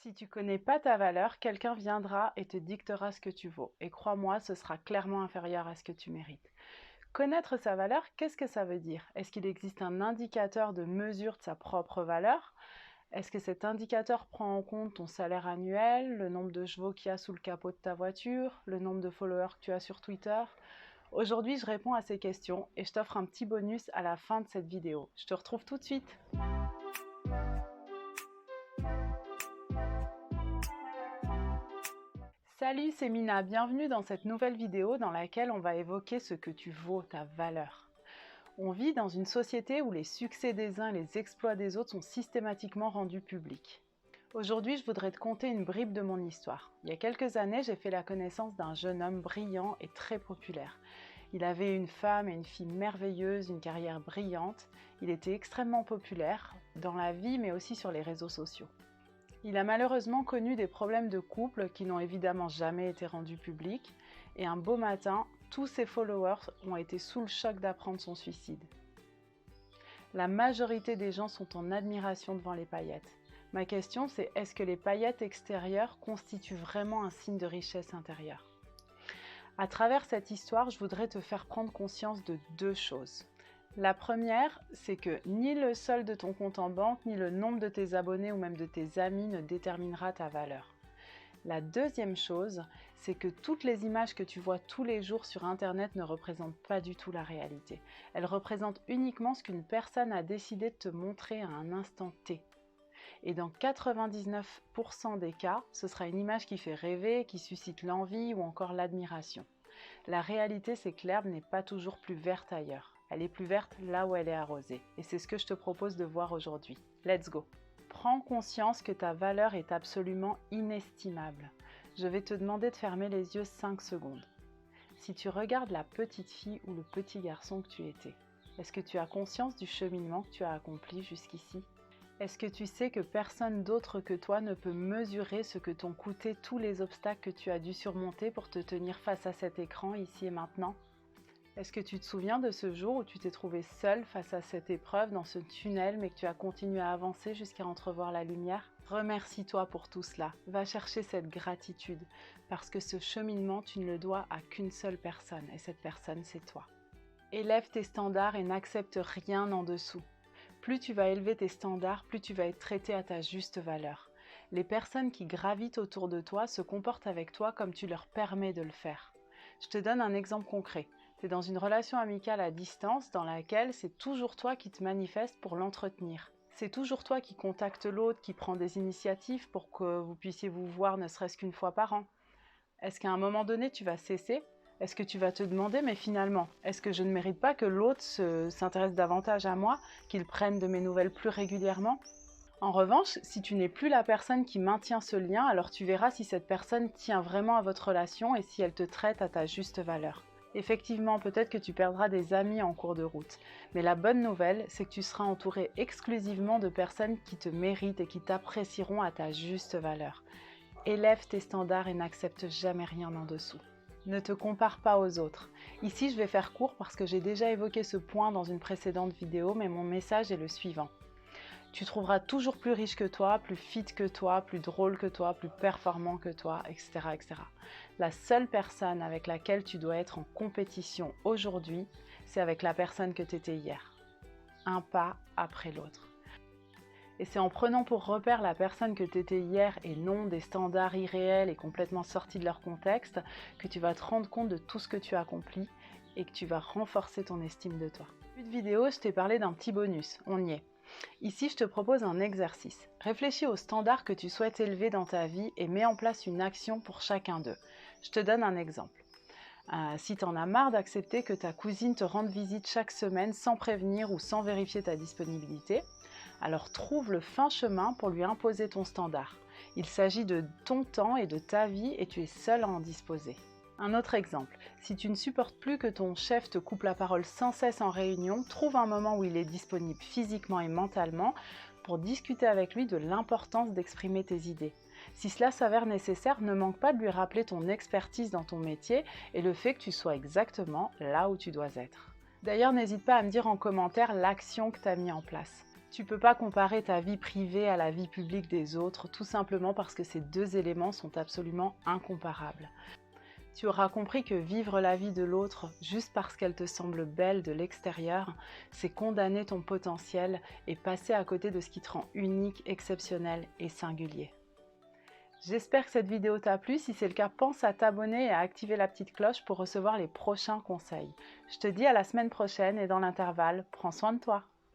Si tu connais pas ta valeur, quelqu'un viendra et te dictera ce que tu vaux. Et crois-moi, ce sera clairement inférieur à ce que tu mérites. Connaître sa valeur, qu'est-ce que ça veut dire? Est-ce qu'il existe un indicateur de mesure de sa propre valeur? Est-ce que cet indicateur prend en compte ton salaire annuel, le nombre de chevaux qu'il y a sous le capot de ta voiture, le nombre de followers que tu as sur Twitter? Aujourd'hui, je réponds à ces questions et je t'offre un petit bonus à la fin de cette vidéo. Je te retrouve tout de suite. Salut, c'est Mina, bienvenue dans cette nouvelle vidéo dans laquelle on va évoquer ce que tu vaux, ta valeur. On vit dans une société où les succès des uns et les exploits des autres sont systématiquement rendus publics. Aujourd'hui, je voudrais te conter une bribe de mon histoire. Il y a quelques années, j'ai fait la connaissance d'un jeune homme brillant et très populaire. Il avait une femme et une fille merveilleuses, une carrière brillante. Il était extrêmement populaire dans la vie mais aussi sur les réseaux sociaux. Il a malheureusement connu des problèmes de couple qui n'ont évidemment jamais été rendus publics et un beau matin, tous ses followers ont été sous le choc d'apprendre son suicide. La majorité des gens sont en admiration devant les paillettes. Ma question c'est, est-ce que les paillettes extérieures constituent vraiment un signe de richesse intérieure? À travers cette histoire, je voudrais te faire prendre conscience de deux choses. La première, c'est que ni le solde de ton compte en banque, ni le nombre de tes abonnés ou même de tes amis ne déterminera ta valeur. La deuxième chose, c'est que toutes les images que tu vois tous les jours sur Internet ne représentent pas du tout la réalité. Elles représentent uniquement ce qu'une personne a décidé de te montrer à un instant T. Et dans 99% des cas, ce sera une image qui fait rêver, qui suscite l'envie ou encore l'admiration. La réalité, c'est que l'herbe n'est pas toujours plus verte ailleurs. Elle est plus verte là où elle est arrosée. Et c'est ce que je te propose de voir aujourd'hui. Let's go! Prends conscience que ta valeur est absolument inestimable. Je vais te demander de fermer les yeux 5 secondes. Si tu regardes la petite fille ou le petit garçon que tu étais, est-ce que tu as conscience du cheminement que tu as accompli jusqu'ici? Est-ce que tu sais que personne d'autre que toi ne peut mesurer ce que t'ont coûté tous les obstacles que tu as dû surmonter pour te tenir face à cet écran ici et maintenant? Est-ce que tu te souviens de ce jour où tu t'es trouvé seul face à cette épreuve dans ce tunnel mais que tu as continué à avancer jusqu'à entrevoir la lumière? Remercie-toi pour tout cela. Va chercher cette gratitude parce que ce cheminement, tu ne le dois à qu'une seule personne et cette personne, c'est toi. Élève tes standards et n'accepte rien en dessous. Plus tu vas élever tes standards, plus tu vas être traité à ta juste valeur. Les personnes qui gravitent autour de toi se comportent avec toi comme tu leur permets de le faire. Je te donne un exemple concret. Tu es dans une relation amicale à distance dans laquelle c'est toujours toi qui te manifestes pour l'entretenir. C'est toujours toi qui contacte l'autre, qui prend des initiatives pour que vous puissiez vous voir ne serait-ce qu'une fois par an. Est-ce qu'à un moment donné, tu vas cesser ? Est-ce que tu vas te demander, mais finalement, est-ce que je ne mérite pas que l'autre s'intéresse davantage à moi, qu'il prenne de mes nouvelles plus régulièrement? En revanche, si tu n'es plus la personne qui maintient ce lien, alors tu verras si cette personne tient vraiment à votre relation et si elle te traite à ta juste valeur. Effectivement, peut-être que tu perdras des amis en cours de route, mais la bonne nouvelle, c'est que tu seras entouré exclusivement de personnes qui te méritent et qui t'apprécieront à ta juste valeur. Élève tes standards et n'accepte jamais rien en dessous. Ne te compare pas aux autres. Ici, je vais faire court parce que j'ai déjà évoqué ce point dans une précédente vidéo, mais mon message est le suivant. Tu trouveras toujours plus riche que toi, plus fit que toi, plus drôle que toi, plus performant que toi, etc., etc. La seule personne avec laquelle tu dois être en compétition aujourd'hui, c'est avec la personne que tu étais hier. Un pas après l'autre. Et c'est en prenant pour repère la personne que tu étais hier et non des standards irréels et complètement sortis de leur contexte que tu vas te rendre compte de tout ce que tu as accompli et que tu vas renforcer ton estime de toi. Dans cette vidéo, je t'ai parlé d'un petit bonus, on y est. Ici, je te propose un exercice. Réfléchis aux standards que tu souhaites élever dans ta vie et mets en place une action pour chacun d'eux. Je te donne un exemple. Si tu en as marre d'accepter que ta cousine te rende visite chaque semaine sans prévenir ou sans vérifier ta disponibilité, alors trouve le fin chemin pour lui imposer ton standard. Il s'agit de ton temps et de ta vie et tu es seul à en disposer. Un autre exemple, si tu ne supportes plus que ton chef te coupe la parole sans cesse en réunion, trouve un moment où il est disponible physiquement et mentalement pour discuter avec lui de l'importance d'exprimer tes idées. Si cela s'avère nécessaire, ne manque pas de lui rappeler ton expertise dans ton métier et le fait que tu sois exactement là où tu dois être. D'ailleurs, n'hésite pas à me dire en commentaire l'action que tu as mis en place. Tu peux pas comparer ta vie privée à la vie publique des autres, tout simplement parce que ces deux éléments sont absolument incomparables. Tu auras compris que vivre la vie de l'autre juste parce qu'elle te semble belle de l'extérieur, c'est condamner ton potentiel et passer à côté de ce qui te rend unique, exceptionnel et singulier. J'espère que cette vidéo t'a plu. Si c'est le cas, pense à t'abonner et à activer la petite cloche pour recevoir les prochains conseils. Je te dis à la semaine prochaine et dans l'intervalle, prends soin de toi.